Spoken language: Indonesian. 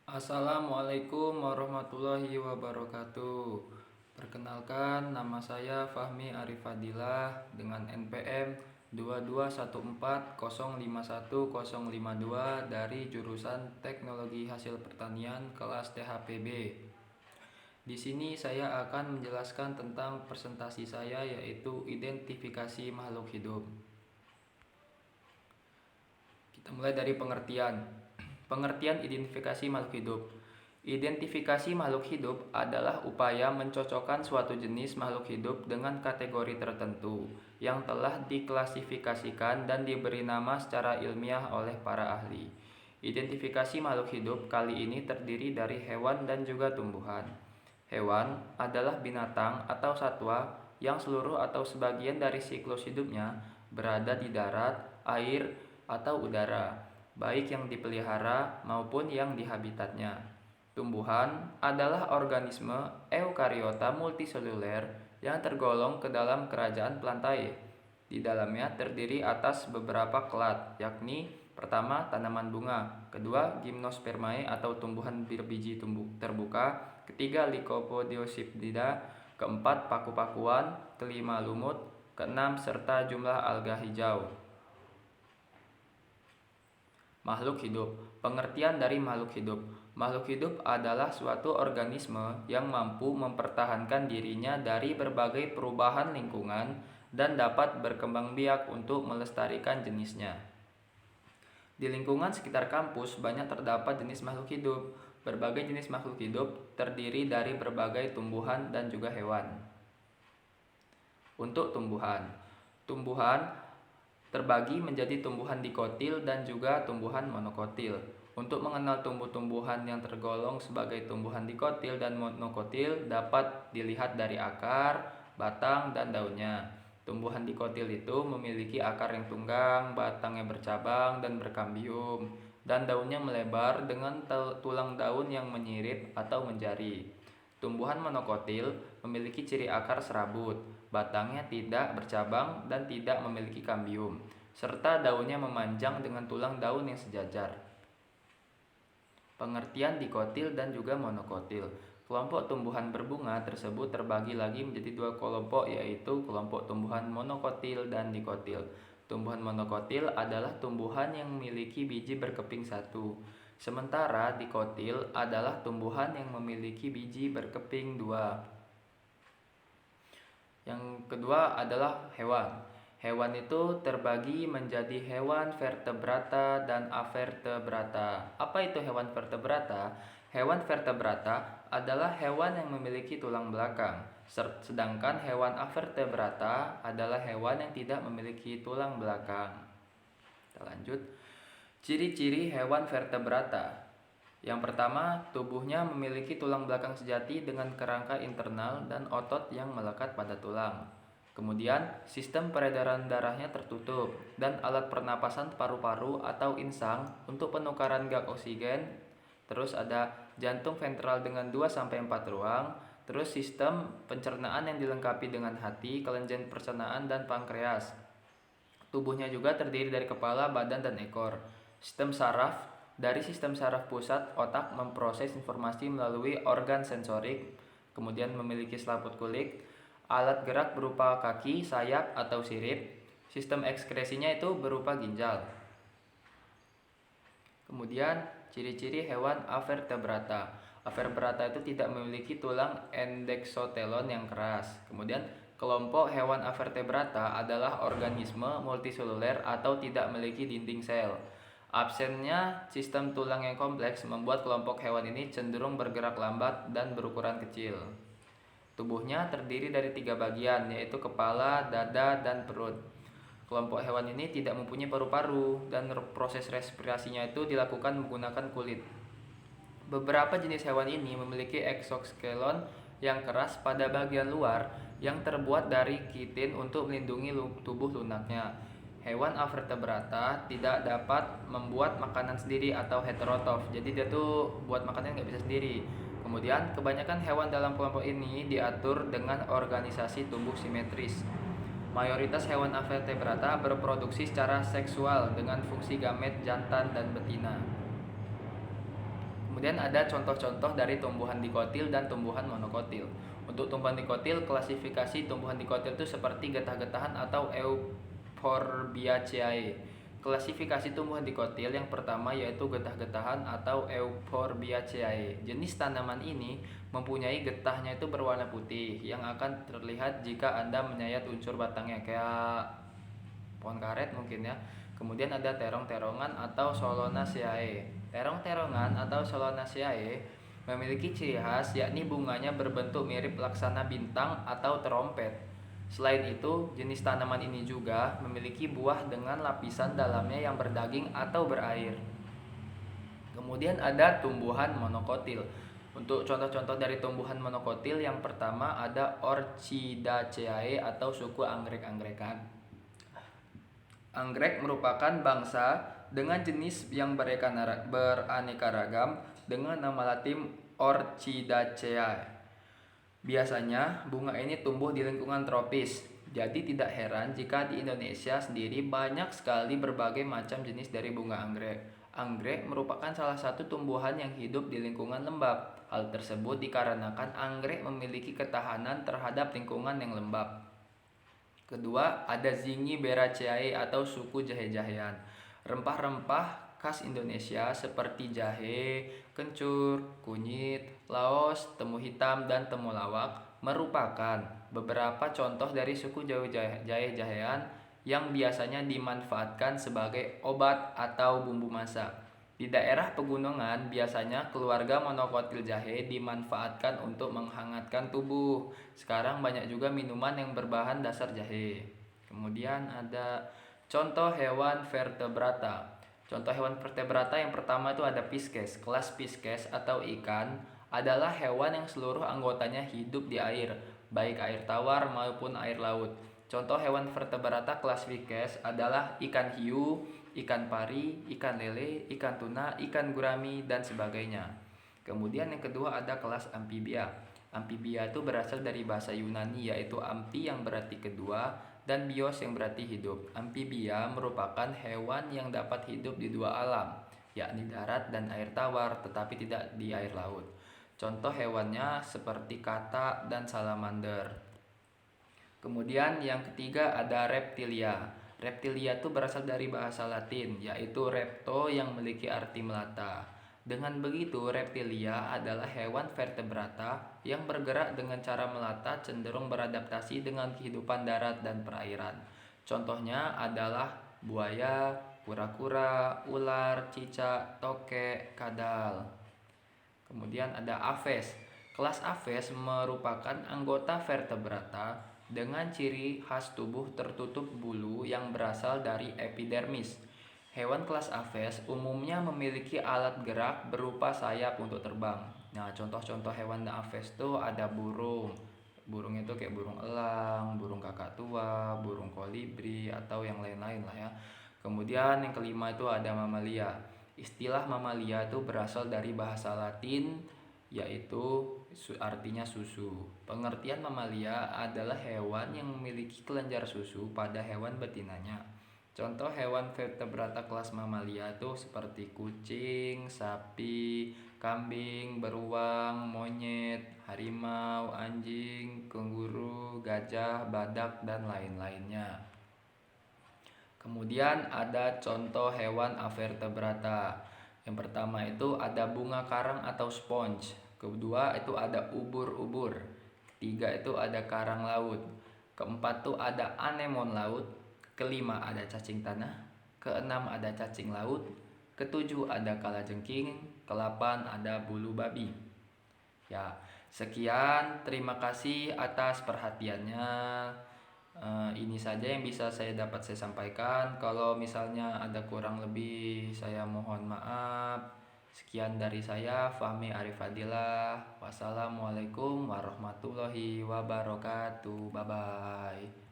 Assalamualaikum warahmatullahi wabarakatuh. Perkenalkan, nama saya Fahmi Arifadillah dengan NPM 22140510052 dari jurusan Teknologi Hasil Pertanian kelas THPB. Di sini saya akan menjelaskan tentang presentasi saya, yaitu identifikasi makhluk hidup. Kita mulai dari pengertian. Pengertian identifikasi makhluk hidup. Identifikasi makhluk hidup adalah upaya mencocokkan suatu jenis makhluk hidup dengan kategori tertentu yang telah diklasifikasikan dan diberi nama secara ilmiah oleh para ahli. Identifikasi makhluk hidup kali ini terdiri dari hewan dan juga tumbuhan. Hewan adalah binatang atau satwa yang seluruh atau sebagian dari siklus hidupnya berada di darat, air, atau udara, baik yang dipelihara maupun yang di habitatnya. Tumbuhan adalah organisme eukariota multiseluler yang tergolong ke dalam kerajaan Plantae. Di dalamnya terdiri atas beberapa kelat, yakni pertama tanaman bunga, kedua gimnospermae atau tumbuhan berbiji terbuka, ketiga Lycopodiosipdida, keempat paku-pakuan, kelima lumut, keenam serta jumlah alga hijau. Makhluk hidup. Pengertian dari makhluk hidup. Makhluk hidup adalah suatu organisme yang mampu mempertahankan dirinya dari berbagai perubahan lingkungan dan dapat berkembang biak untuk melestarikan jenisnya. Di lingkungan sekitar kampus banyak terdapat jenis makhluk hidup. Berbagai jenis makhluk hidup terdiri dari berbagai tumbuhan dan juga hewan. Untuk tumbuhan terbagi menjadi tumbuhan dikotil dan juga tumbuhan monokotil. Untuk mengenal tumbuh-tumbuhan yang tergolong sebagai tumbuhan dikotil dan monokotil dapat dilihat dari akar, batang, dan daunnya. Tumbuhan dikotil itu memiliki akar yang tunggang, batangnya bercabang dan berkambium, dan daunnya melebar dengan tulang daun yang menyirip atau menjari. Tumbuhan monokotil memiliki ciri akar serabut, batangnya tidak bercabang dan tidak memiliki kambium, serta daunnya memanjang dengan tulang daun yang sejajar. Pengertian dikotil dan juga monokotil. Kelompok tumbuhan berbunga tersebut terbagi lagi menjadi dua kelompok, yaitu kelompok tumbuhan monokotil dan dikotil. Tumbuhan monokotil adalah tumbuhan yang memiliki biji berkeping satu. Sementara dikotil adalah tumbuhan yang memiliki biji berkeping dua. Yang kedua adalah hewan. Hewan itu terbagi menjadi hewan vertebrata dan avertebrata. Apa itu hewan vertebrata? Hewan vertebrata adalah hewan yang memiliki tulang belakang, sedangkan hewan avertebrata adalah hewan yang tidak memiliki tulang belakang. Kita lanjut. Ciri-ciri hewan vertebrata. Yang pertama, tubuhnya memiliki tulang belakang sejati dengan kerangka internal dan otot yang melekat pada tulang. Kemudian, sistem peredaran darahnya tertutup dan alat pernapasan paru-paru atau insang untuk penukaran gas oksigen. Terus ada jantung ventral dengan 2-4 ruang. Terus sistem pencernaan yang dilengkapi dengan hati, kelenjar pencernaan, dan pankreas. Tubuhnya juga terdiri dari kepala, badan, dan ekor. Sistem saraf. Dari sistem saraf pusat, otak memproses informasi melalui organ sensorik, kemudian memiliki selaput kulit, alat gerak berupa kaki, sayap, atau sirip. Sistem ekskresinya itu berupa ginjal. Kemudian ciri-ciri hewan avertebrata. Avertebrata itu tidak memiliki tulang endeksotelon yang keras. Kemudian kelompok hewan avertebrata adalah organisme multiseluler atau tidak memiliki dinding sel. Absennya sistem tulang yang kompleks membuat kelompok hewan ini cenderung bergerak lambat dan berukuran kecil. Tubuhnya terdiri dari 3 bagian, yaitu kepala, dada, dan perut. Kelompok hewan ini tidak mempunyai paru-paru dan proses respirasinya itu dilakukan menggunakan kulit. Beberapa jenis hewan ini memiliki eksoskeleton yang keras pada bagian luar yang terbuat dari kitin untuk melindungi tubuh lunaknya. Hewan avertebrata tidak dapat membuat makanan sendiri atau heterotrof, jadi dia tuh buat makanan nggak bisa sendiri. Kemudian kebanyakan hewan dalam kelompok ini diatur dengan organisasi tubuh simetris. Mayoritas hewan avertebrata berproduksi secara seksual dengan fungsi gamet jantan dan betina. Kemudian ada contoh-contoh dari tumbuhan dikotil dan tumbuhan monokotil. Untuk tumbuhan dikotil, klasifikasi tumbuhan dikotil itu seperti getah-getahan atau Euphorbiaceae. Klasifikasi tumbuhan dikotil yang pertama yaitu getah-getahan atau Euphorbiaceae. Jenis tanaman ini mempunyai getahnya itu berwarna putih yang akan terlihat jika Anda menyayat unsur batangnya, kayak pohon karet mungkin ya. Kemudian ada terong-terongan atau Solanaceae. Terong-terongan atau Solanaceae memiliki ciri khas yakni bunganya berbentuk mirip laksana bintang atau terompet. Selain itu, jenis tanaman ini juga memiliki buah dengan lapisan dalamnya yang berdaging atau berair. Kemudian ada tumbuhan monokotil. Untuk contoh-contoh dari tumbuhan monokotil, yang pertama ada Orchidaceae atau suku anggrek-angrekan. Anggrek merupakan bangsa dengan jenis yang beraneka ragam dengan nama latin Orchidaceae. Biasanya bunga ini tumbuh di lingkungan tropis. Jadi tidak heran jika di Indonesia sendiri banyak sekali berbagai macam jenis dari bunga anggrek. Anggrek merupakan salah satu tumbuhan yang hidup di lingkungan lembab. Hal tersebut dikarenakan anggrek memiliki ketahanan terhadap lingkungan yang lembab. Kedua, ada Zingiberaceae atau suku jahe-jahean. Rempah-rempah khas Indonesia seperti jahe, kencur, kunyit, laos, temu hitam, dan temulawak merupakan beberapa contoh dari suku jahe-jahean yang biasanya dimanfaatkan sebagai obat atau bumbu masak. Di daerah pegunungan, biasanya keluarga monokotil jahe dimanfaatkan untuk menghangatkan tubuh. Sekarang banyak juga minuman yang berbahan dasar jahe. Kemudian ada contoh hewan vertebrata. Contoh hewan vertebrata yang pertama itu ada Pisces. Kelas Pisces atau ikan adalah hewan yang seluruh anggotanya hidup di air, baik air tawar maupun air laut. Contoh hewan vertebrata kelas Pisces adalah ikan hiu, ikan pari, ikan lele, ikan tuna, ikan gurami, dan sebagainya. Kemudian yang kedua ada kelas amfibia. Amfibia itu berasal dari bahasa Yunani yaitu amfi yang berarti kedua dan bios yang berarti hidup. Amfibia merupakan hewan yang dapat hidup di dua alam, yakni darat dan air tawar, tetapi tidak di air laut. Contoh hewannya seperti katak dan salamander. Kemudian yang ketiga ada reptilia. Reptilia itu berasal dari bahasa Latin, yaitu repto yang memiliki arti melata. Dengan begitu, reptilia adalah hewan vertebrata yang bergerak dengan cara melata cenderung beradaptasi dengan kehidupan darat dan perairan. Contohnya adalah buaya, kura-kura, ular, cicak, tokek, kadal. Kemudian ada Aves. Kelas Aves merupakan anggota vertebrata dengan ciri khas tubuh tertutup bulu yang berasal dari epidermis. Hewan kelas Aves umumnya memiliki alat gerak berupa sayap untuk terbang. Nah, contoh-contoh hewan Aves itu ada burung. Burung itu kayak burung elang, burung kakak tua, burung kolibri, atau yang lain-lain lah ya. Kemudian yang kelima itu ada mamalia. Istilah mamalia itu berasal dari bahasa Latin yaitu artinya susu. Pengertian mamalia adalah hewan yang memiliki kelenjar susu pada hewan betinanya. Contoh hewan vertebrata kelas mamalia itu seperti kucing, sapi, kambing, beruang, monyet, harimau, anjing, kenguru, gajah, badak, dan lain-lainnya. Kemudian ada contoh hewan avertebrata. Yang pertama itu ada bunga karang atau sponge. Kedua itu ada ubur-ubur. Ketiga itu ada karang laut. Keempat itu ada anemon laut. Kelima ada cacing tanah. Keenam ada cacing laut. Ketujuh ada kalajengking. Kelapan ada bulu babi. Ya, sekian. Terima kasih atas perhatiannya. Ini saja yang bisa saya sampaikan. Kalau misalnya ada kurang lebih, saya mohon maaf. Sekian dari saya, Fahmi Arif Fadilah. Wassalamualaikum warahmatullahi wabarakatuh. Bye bye.